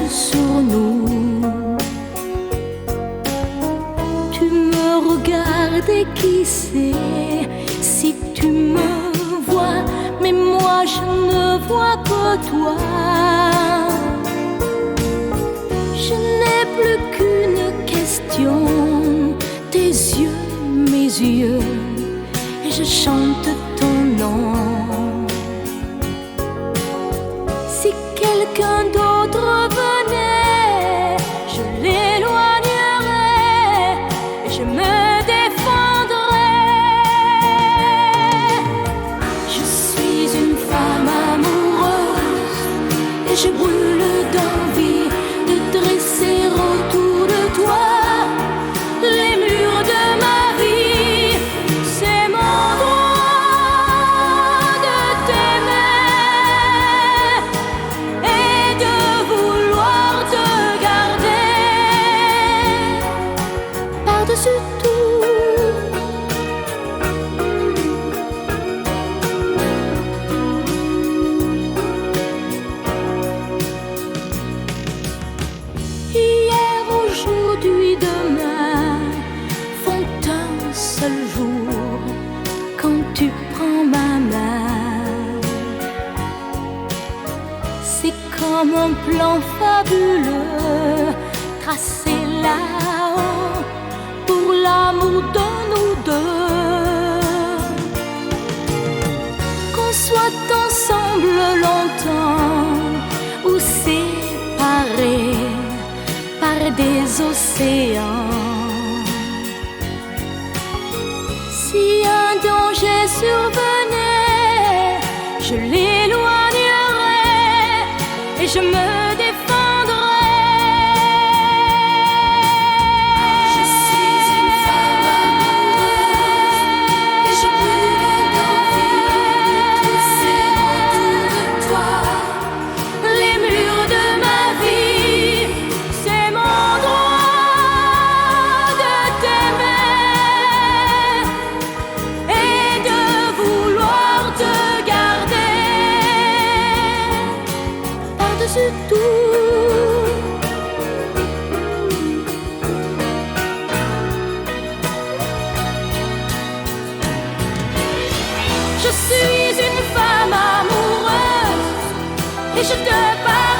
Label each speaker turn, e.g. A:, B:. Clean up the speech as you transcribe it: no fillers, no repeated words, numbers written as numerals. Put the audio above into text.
A: sur nous. Tu me regardes et qui sait si tu me vois, mais moi je ne vois que toi. Je n'ai plus qu'une question, tes yeux, mes yeux, et je chante ton nom. Si quelqu'un d'autre venait, je l'éloignerais et je me défendrais. Je suis une femme amoureuse et je brûle d'envie de dresser autour de toi les murs de ma vie. C'est mon droit de t'aimer et de vouloir te garder par-dessus tout. Hier, aujourd'hui, demain font un seul jour quand tu prends ma main. C'est comme un plan fabuleux tracé là-haut pour l'amour de nous deux. Qu'on soit ensemble longtemps ou séparés par des océans. Si un danger survenait, je l'éloignerais et je me défendrais. Je suis une femme amoureuse et je brûle d'envie de dresser autour de toi les murs de ma vie. C'est mon droit de t'aimer et de vouloir te garder par-dessus tout. Je suis une femme amoureuse et je te parle